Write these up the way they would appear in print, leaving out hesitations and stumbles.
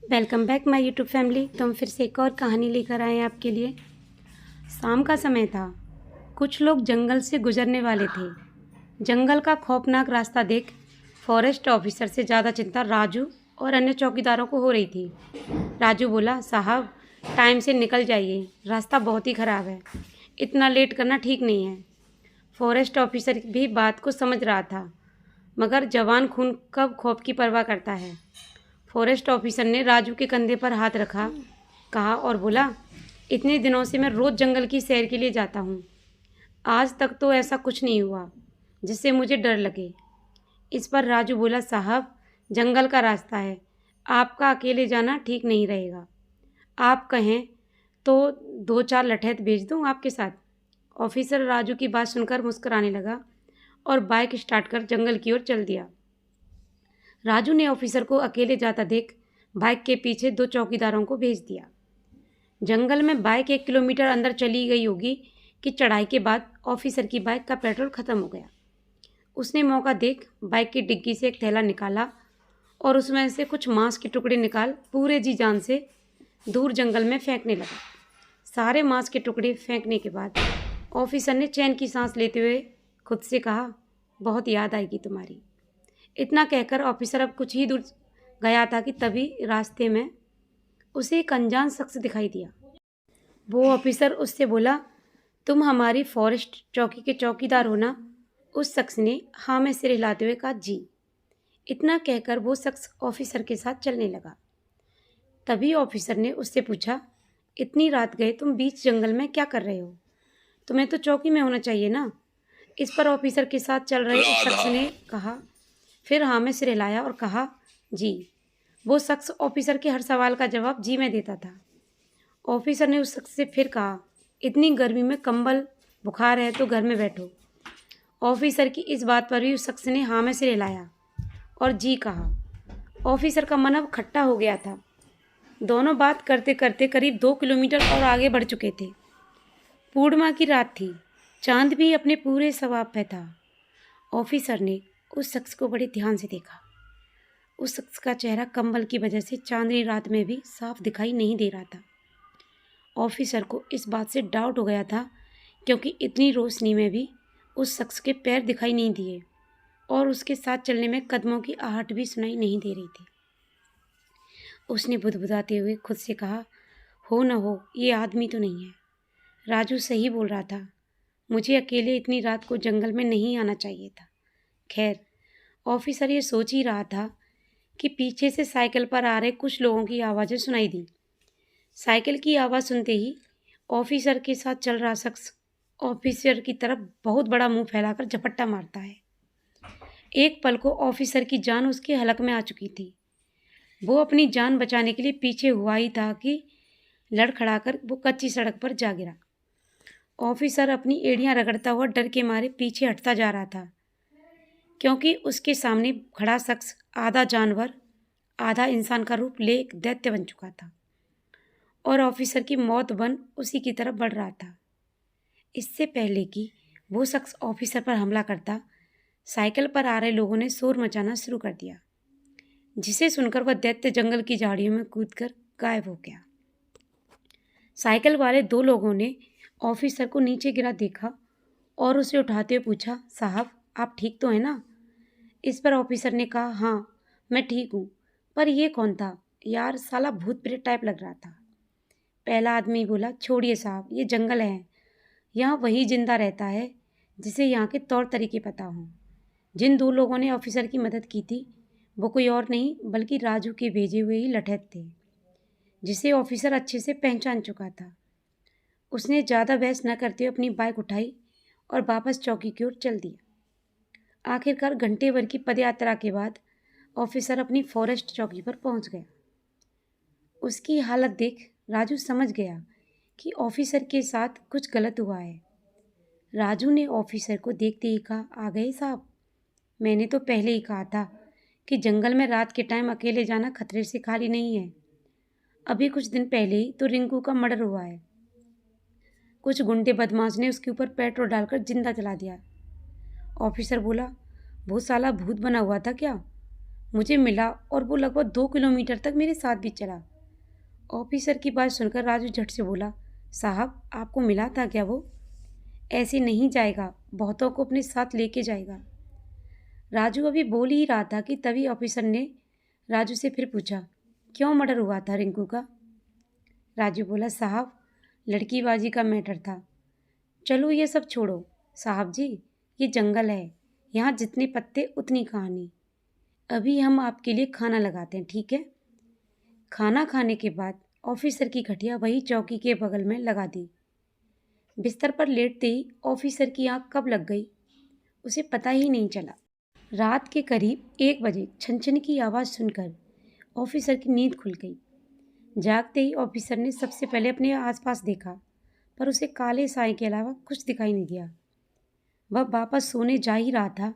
Welcome back my YouTube family. तो हम फिर से एक और कहानी लेकर आए हैं आपके लिए। शाम का समय था। कुछ लोग जंगल से गुजरने वाले थे। जंगल का खौफनाक रास्ता देख फॉरेस्ट ऑफिसर से ज़्यादा चिंता राजू और अन्य चौकीदारों को हो रही थी। राजू बोला, साहब टाइम से निकल जाइए, रास्ता बहुत ही ख़राब है। इतना लेट करना ठीक नहीं है। फॉरेस्ट ऑफिसर भी बात को समझ रहा था, मगर जवान खून कब खौफ की परवाह करता है। फॉरेस्ट ऑफिसर ने राजू के कंधे पर हाथ रखा, कहा और बोला, इतने दिनों से मैं रोज़ जंगल की सैर के लिए जाता हूँ। आज तक तो ऐसा कुछ नहीं हुआ जिससे मुझे डर लगे। इस पर राजू बोला, साहब जंगल का रास्ता है, आपका अकेले जाना ठीक नहीं रहेगा। आप कहें तो 2-4 लठैत भेज दूँ आपके साथ। ऑफिसर राजू की बात सुनकर मुस्कुराने लगा और बाइक स्टार्ट कर जंगल की ओर चल दिया। राजू ने ऑफिसर को अकेले जाता देख बाइक के पीछे 2 चौकीदारों को भेज दिया। जंगल में बाइक 1 किलोमीटर अंदर चली गई होगी कि चढ़ाई के बाद ऑफिसर की बाइक का पेट्रोल खत्म हो गया। उसने मौका देख बाइक की डिग्गी से एक थैला निकाला और उसमें से कुछ मांस के टुकड़े निकाल पूरे जी जान से दूर जंगल में फेंकने लगा। सारे मांस के टुकड़े फेंकने के बाद ऑफिसर ने चैन की सांस लेते हुए खुद से कहा, बहुत याद आएगी तुम्हारी। इतना कहकर ऑफिसर अब कुछ ही दूर गया था कि तभी रास्ते में उसे एक अनजान शख्स दिखाई दिया। वो ऑफिसर उससे बोला, तुम हमारी फॉरेस्ट चौकी के चौकीदार हो ना? उस शख्स ने हाँ में सिर हिलाते हुए कहा, जी। इतना कहकर वो शख्स ऑफिसर के साथ चलने लगा। तभी ऑफिसर ने उससे पूछा, इतनी रात गए तुम बीच जंगल में क्या कर रहे हो? तुम्हें तो चौकी में होना चाहिए ना? इस पर ऑफिसर के साथ चल रहे उस शख्स ने कहा, फिर हाँ में सिर हिलाया और कहा, जी। वो शख्स ऑफिसर के हर सवाल का जवाब जी में देता था। ऑफिसर ने उस शख्स से फिर कहा, इतनी गर्मी में कंबल बुखार है तो घर में बैठो। ऑफिसर की इस बात पर भी उस शख्स ने हाँ में सिर हिलाया और जी कहा। ऑफिसर का मन अब खट्टा हो गया था। दोनों बात करते करते करीब 2 किलोमीटर और आगे बढ़ चुके थे। पूर्णिमा की रात थी। चांद भी अपने पूरे सवाब पे था। ऑफिसर ने उस शख्स को बड़े ध्यान से देखा। उस शख्स का चेहरा कंबल की वजह से चांदनी रात में भी साफ दिखाई नहीं दे रहा था। ऑफिसर को इस बात से डाउट हो गया था, क्योंकि इतनी रोशनी में भी उस शख्स के पैर दिखाई नहीं दिए और उसके साथ चलने में कदमों की आहट भी सुनाई नहीं दे रही थी। उसने बुदबुदाते हुए खुद से कहा, हो न हो ये आदमी तो नहीं है। राजू सही बोल रहा था, मुझे अकेले इतनी रात को जंगल में नहीं आना चाहिए था। खैर, ऑफिसर ये सोच ही रहा था कि पीछे से साइकिल पर आ रहे कुछ लोगों की आवाज़ें सुनाई दी। साइकिल की आवाज़ सुनते ही ऑफिसर के साथ चल रहा शख्स ऑफिसर की तरफ बहुत बड़ा मुंह फैलाकर झपट्टा मारता है। एक पल को ऑफिसर की जान उसके हलक में आ चुकी थी। वो अपनी जान बचाने के लिए पीछे हुआ ही था कि लड़खड़ाकर वो कच्ची सड़क पर जा गिरा। ऑफिसर अपनी एड़ियां रगड़ता हुआ डर के मारे पीछे हटता जा रहा था, क्योंकि उसके सामने खड़ा शख्स आधा जानवर आधा इंसान का रूप ले एक दैत्य बन चुका था और ऑफिसर की मौत बन उसी की तरफ बढ़ रहा था। इससे पहले कि वो शख्स ऑफिसर पर हमला करता, साइकिल पर आ रहे लोगों ने शोर मचाना शुरू कर दिया, जिसे सुनकर वह दैत्य जंगल की झाड़ियों में कूदकर गायब हो गया। साइकिल वाले 2 लोगों ने ऑफिसर को नीचे गिरा देखा और उसे उठाते हुए पूछा, साहब आप ठीक तो हैं ना? इस पर ऑफिसर ने कहा, हाँ मैं ठीक हूँ, पर ये कौन था यार? साला भूत प्रेत टाइप लग रहा था। पहला आदमी बोला, छोड़िए साहब, ये जंगल है, यहाँ वही जिंदा रहता है जिसे यहाँ के तौर तरीके पता हों। जिन 2 लोगों ने ऑफिसर की मदद की थी वो कोई और नहीं बल्कि राजू के भेजे हुए ही लठैत थे, जिसे ऑफिसर अच्छे से पहचान चुका था। उसने ज़्यादा बहस न करते हुए अपनी बाइक उठाई और वापस चौकी की ओर चल दिया। आखिरकार घंटे भर की पदयात्रा के बाद ऑफिसर अपनी फॉरेस्ट चौकी पर पहुंच गया। उसकी हालत देख राजू समझ गया कि ऑफिसर के साथ कुछ गलत हुआ है। राजू ने ऑफिसर को देखते ही कहा, आ गए साहब? मैंने तो पहले ही कहा था कि जंगल में रात के टाइम अकेले जाना खतरे से खाली नहीं है। अभी कुछ दिन पहले ही तो रिंकू का मर्डर हुआ है। कुछ गुंडे बदमाश ने उसके ऊपर पेट्रोल डालकर जिंदा जला दिया। ऑफिसर बोला, वो साला भूत बना हुआ था क्या? मुझे मिला और वो लगभग 2 किलोमीटर तक मेरे साथ भी चला। ऑफिसर की बात सुनकर राजू झट से बोला, साहब आपको मिला था क्या वो? ऐसे नहीं जाएगा, बहुतों को अपने साथ लेके जाएगा। राजू अभी बोल ही रहा था कि तभी ऑफिसर ने राजू से फिर पूछा, क्यों मर्डर हुआ था रिंकू का? राजू बोला, साहब लड़कीबाजी का मैटर था। चलो ये सब छोड़ो साहब जी, ये जंगल है, यहाँ जितने पत्ते उतनी कहानी। अभी हम आपके लिए खाना लगाते हैं, ठीक है? खाना खाने के बाद ऑफिसर की खटिया वही चौकी के बगल में लगा दी। बिस्तर पर लेटते ही ऑफिसर की आंख कब लग गई उसे पता ही नहीं चला। रात के करीब 1 बजे छनछन की आवाज़ सुनकर ऑफिसर की नींद खुल गई। जागते ही ऑफिसर ने सबसे पहले अपने आसपास देखा, पर उसे काले साए के अलावा कुछ दिखाई नहीं दिया। वह वापस सोने जा ही रहा था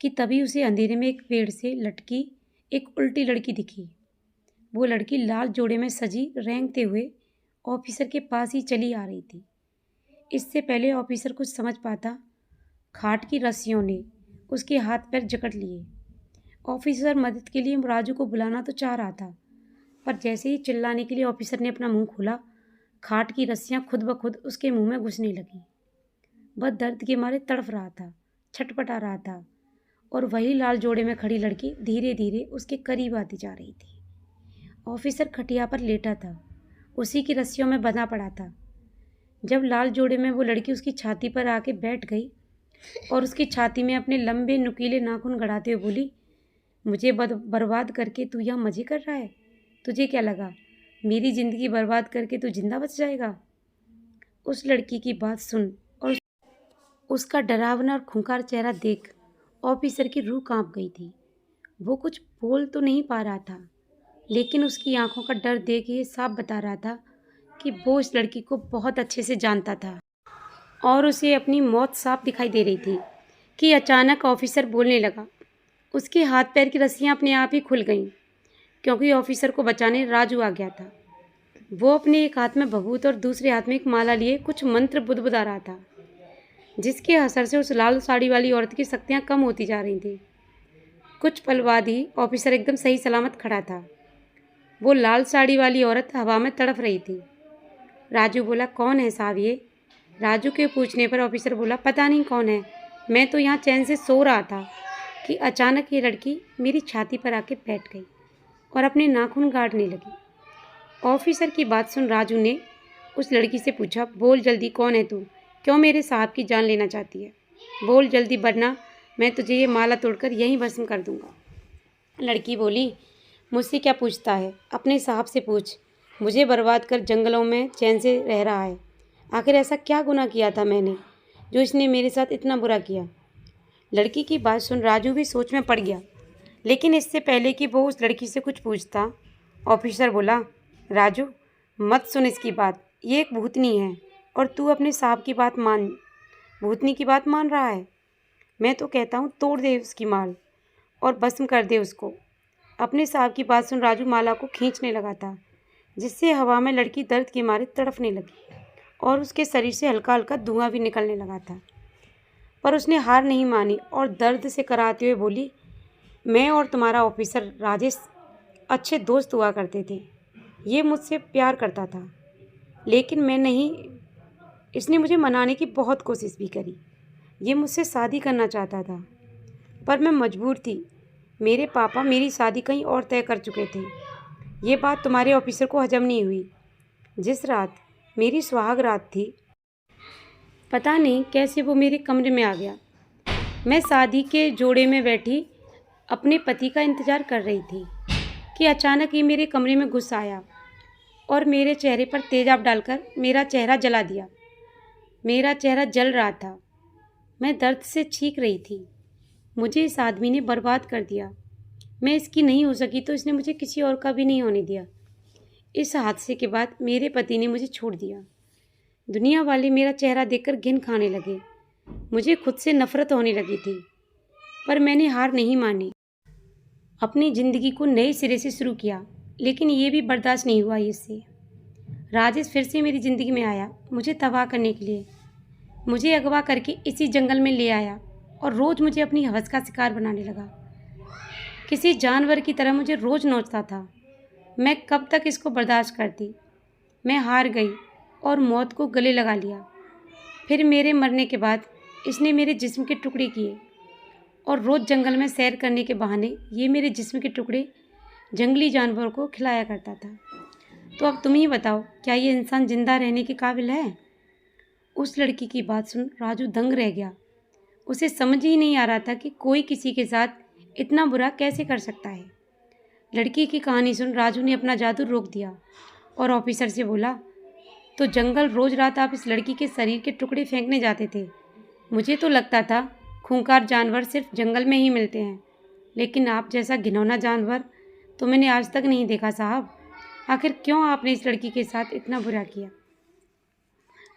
कि तभी उसे अंधेरे में एक पेड़ से लटकी एक उल्टी लड़की दिखी। वो लड़की लाल जोड़े में सजी रेंगते हुए ऑफिसर के पास ही चली आ रही थी। इससे पहले ऑफिसर कुछ समझ पाता, खाट की रस्सियों ने उसके हाथ पैर जकड़ लिए। ऑफिसर मदद के लिए राजू को बुलाना तो चाह रहा था, पर जैसे ही चिल्लाने के लिए ऑफिसर ने अपना मुंह खोला, खाट की रस्सियां खुद ब खुद उसके मुंह में घुसने लगी। वह दर्द के मारे तड़फ रहा था, छटपटा रहा था, और वही लाल जोड़े में खड़ी लड़की धीरे धीरे उसके करीब आती जा रही थी। ऑफिसर खटिया पर लेटा था, उसी की रस्सियों में बंधा पड़ा था। जब लाल जोड़े में वो लड़की उसकी छाती पर आके बैठ गई और उसकी छाती में अपने लंबे नुकीले नाखून गड़ाते हुए बोली, मुझे बर्बाद करके तू यहाँ मजे कर रहा है? तुझे क्या लगा मेरी ज़िंदगी बर्बाद करके तू जिंदा बच जाएगा? उस लड़की की बात सुन और उसका डरावना और खूंखार चेहरा देख ऑफिसर की रूह कांप गई थी। वो कुछ बोल तो नहीं पा रहा था, लेकिन उसकी आंखों का डर देख ये साफ बता रहा था कि वो इस लड़की को बहुत अच्छे से जानता था और उसे अपनी मौत साफ दिखाई दे रही थी कि अचानक ऑफिसर बोलने लगा। उसके हाथ पैर की रस्सियां अपने आप ही खुल गईं, क्योंकि ऑफिसर को बचाने राजू आ गया था। वो अपने एक हाथ में भभूत और दूसरे हाथ में एक माला लिए कुछ मंत्र बुदबुदा रहा था, जिसके असर से उस लाल साड़ी वाली औरत की शक्तियाँ कम होती जा रही थीं। कुछ पल बाद ही ऑफिसर एकदम सही सलामत खड़ा था। वो लाल साड़ी वाली औरत हवा में तड़प रही थी। राजू बोला, कौन है साहब ये? राजू के पूछने पर ऑफिसर बोला, पता नहीं कौन है, मैं तो यहाँ चैन से सो रहा था कि अचानक ये लड़की मेरी छाती पर आके बैठ गई और अपने नाखून गाड़ने लगी। ऑफिसर की बात सुन राजू ने उस लड़की से पूछा, बोल जल्दी, कौन है तू? क्यों मेरे साहब की जान लेना चाहती है? बोल जल्दी, वरना मैं तुझे ये माला तोड़कर यहीं भस्म कर दूंगा। लड़की बोली, मुझसे क्या पूछता है? अपने साहब से पूछ। मुझे बर्बाद कर जंगलों में चैन से रह रहा है। आखिर ऐसा क्या गुनाह किया था मैंने जो इसने मेरे साथ इतना बुरा किया? लड़की की बात सुन राजू भी सोच में पड़ गया, लेकिन इससे पहले कि वो उस लड़की से कुछ पूछता, ऑफिसर बोला, राजू मत सुन इसकी बात, ये एक भूतनी है और तू अपने साहब की बात मान, भूतनी की बात मान रहा है। मैं तो कहता हूँ तोड़ दे उसकी माल और भस्म कर दे उसको। अपने साहब की बात सुन राजू माला को खींचने लगा था, जिससे हवा में लड़की दर्द के मारे तड़फने लगी और उसके शरीर से हल्का हल्का धुआं भी निकलने लगा था। पर उसने हार नहीं मानी और दर्द से कराते हुए बोली, मैं और तुम्हारा ऑफिसर राजेश अच्छे दोस्त हुआ करते थे। ये मुझसे प्यार करता था, लेकिन मैं नहीं। इसने मुझे मनाने की बहुत कोशिश भी करी। ये मुझसे शादी करना चाहता था, पर मैं मजबूर थी। मेरे पापा मेरी शादी कहीं और तय कर चुके थे। ये बात तुम्हारे ऑफिसर को हजम नहीं हुई। जिस रात मेरी सुहाग रात थी, पता नहीं कैसे वो मेरे कमरे में आ गया। मैं शादी के जोड़े में बैठी अपने पति का इंतज़ार कर रही थी कि अचानक ये मेरे कमरे में घुस आया और मेरे चेहरे पर तेजाब डालकर मेरा चेहरा जला दिया। मेरा चेहरा जल रहा था, मैं दर्द से चीख रही थी। मुझे इस आदमी ने बर्बाद कर दिया। मैं इसकी नहीं हो सकी तो इसने मुझे किसी और का भी नहीं होने दिया। इस हादसे के बाद मेरे पति ने मुझे छोड़ दिया। दुनिया वाले मेरा चेहरा देखकर घिन खाने लगे। मुझे खुद से नफरत होने लगी थी, पर मैंने हार नहीं मानी। अपनी ज़िंदगी को नए सिरे से शुरू किया, लेकिन ये भी बर्दाश्त नहीं हुआ इससे। राजेश फिर से मेरी ज़िंदगी में आया, मुझे तबाह करने के लिए। मुझे अगवा करके इसी जंगल में ले आया और रोज़ मुझे अपनी हवस का शिकार बनाने लगा किसी जानवर की तरह मुझे रोज़ नोचता था। मैं कब तक इसको बर्दाश्त करती। मैं हार गई और मौत को गले लगा लिया। फिर मेरे मरने के बाद इसने मेरे जिस्म के टुकड़े किए और रोज़ जंगल में सैर करने के बहाने ये मेरे जिस्म के टुकड़े जंगली जानवरों को खिलाया करता था। तो अब तुम ही बताओ, क्या ये इंसान जिंदा रहने के काबिल है? उस लड़की की बात सुन राजू दंग रह गया। उसे समझ ही नहीं आ रहा था कि कोई किसी के साथ इतना बुरा कैसे कर सकता है। लड़की की कहानी सुन राजू ने अपना जादू रोक दिया और ऑफिसर से बोला, तो जंगल रोज रात आप इस लड़की के शरीर के टुकड़े फेंकने जाते थे। मुझे तो लगता था खूंखार जानवर सिर्फ जंगल में ही मिलते हैं, लेकिन आप जैसा घिनौना जानवर तो मैंने आज तक नहीं देखा साहब। आखिर क्यों आपने इस लड़की के साथ इतना बुरा किया?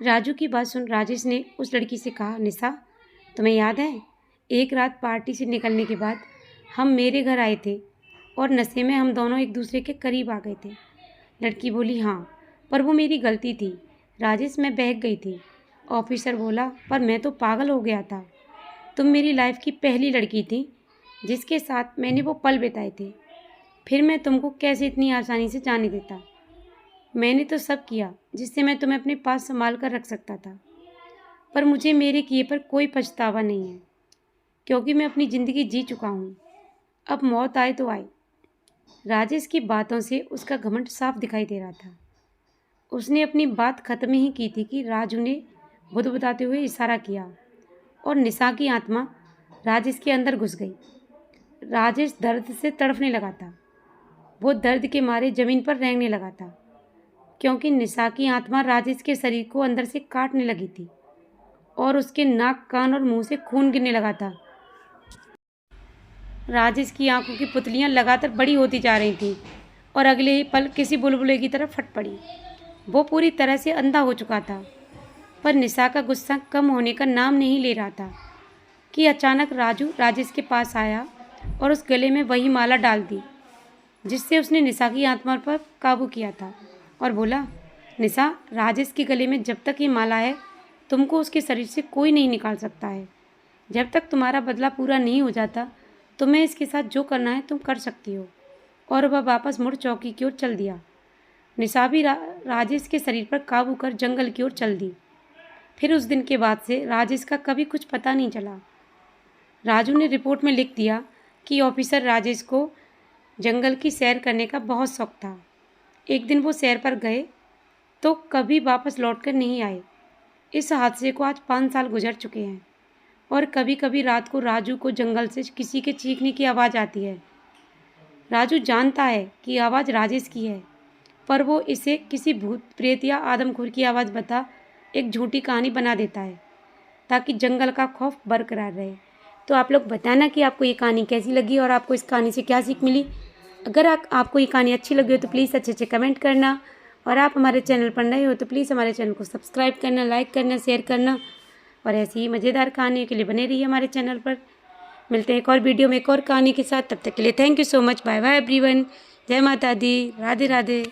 राजू की बात सुन राजेश ने उस लड़की से कहा, निशा, तुम्हें याद है एक रात पार्टी से निकलने के बाद हम मेरे घर आए थे और नशे में हम दोनों एक दूसरे के करीब आ गए थे। लड़की बोली, हाँ, पर वो मेरी गलती थी राजेश, मैं बहक गई थी। ऑफिसर बोला, पर मैं तो पागल हो गया था। तुम मेरी लाइफ की पहली लड़की थी जिसके साथ मैंने वो पल बिताए थे। फिर मैं तुमको कैसे इतनी आसानी से जाने देता? मैंने तो सब किया जिससे मैं तुम्हें अपने पास संभाल कर रख सकता था, पर मुझे मेरे किए पर कोई पछतावा नहीं है, क्योंकि मैं अपनी ज़िंदगी जी चुका हूँ। अब मौत आए तो आए। राजेश की बातों से उसका घमंड साफ दिखाई दे रहा था। उसने अपनी बात खत्म ही की थी कि राजू ने बुदबुदाते हुए इशारा किया और निशा की आत्मा राजेश के अंदर घुस गई। राजेश दर्द से तड़फने लगा था। वो दर्द के मारे ज़मीन पर रेंगने लगा था, क्योंकि निशा की आत्मा राजेश के शरीर को अंदर से काटने लगी थी और उसके नाक, कान और मुंह से खून गिरने लगा था। राजेश की आंखों की पुतलियां लगातार बड़ी होती जा रही थीं और अगले ही पल किसी बुलबुले की तरह फट पड़ी। वो पूरी तरह से अंधा हो चुका था, पर निशा का गुस्सा कम होने का नाम नहीं ले रहा था कि अचानक राजू राजेश के पास आया और उस गले में वही माला डाल दी जिससे उसने निशा की आत्मा पर काबू किया था और बोला, निशा, राजेश के गले में जब तक ये माला है तुमको उसके शरीर से कोई नहीं निकाल सकता है। जब तक तुम्हारा बदला पूरा नहीं हो जाता तुम्हें इसके साथ जो करना है तुम कर सकती हो। और वह वापस मुड़ चौकी की ओर चल दिया। निशा भी राजेश के शरीर पर काबू कर जंगल की ओर चल दी। फिर उस दिन के बाद से राजेश का कभी कुछ पता नहीं चला। राजू ने रिपोर्ट में लिख दिया कि ऑफिसर राजेश को जंगल की सैर करने का बहुत शौक था। एक दिन वो सैर पर गए तो कभी वापस लौटकर नहीं आए। इस हादसे को आज 5 साल गुजर चुके हैं और कभी कभी रात को राजू को जंगल से किसी के चीखने की आवाज़ आती है। राजू जानता है कि आवाज़ राजेश की है, पर वो इसे किसी भूत प्रेत या आदमखोर की आवाज़ बता एक झूठी कहानी बना देता है ताकि जंगल का खौफ बरकरार रहे। तो आप लोग बताना कि आपको ये कहानी कैसी लगी और आपको इस कहानी से क्या सीख मिली। अगर आपको ये कहानी अच्छी लगी हो तो प्लीज़ अच्छे अच्छे कमेंट करना, और आप हमारे चैनल पर नए हो तो प्लीज़ हमारे चैनल को सब्सक्राइब करना, लाइक करना, शेयर करना, और ऐसी ही मज़ेदार कहानियों के लिए बने रहिए हमारे चैनल पर। मिलते हैं एक और वीडियो में एक और कहानी के साथ। तब तक के लिए thank you so much. Bye bye everyone. जय माता दी। राधे राधे।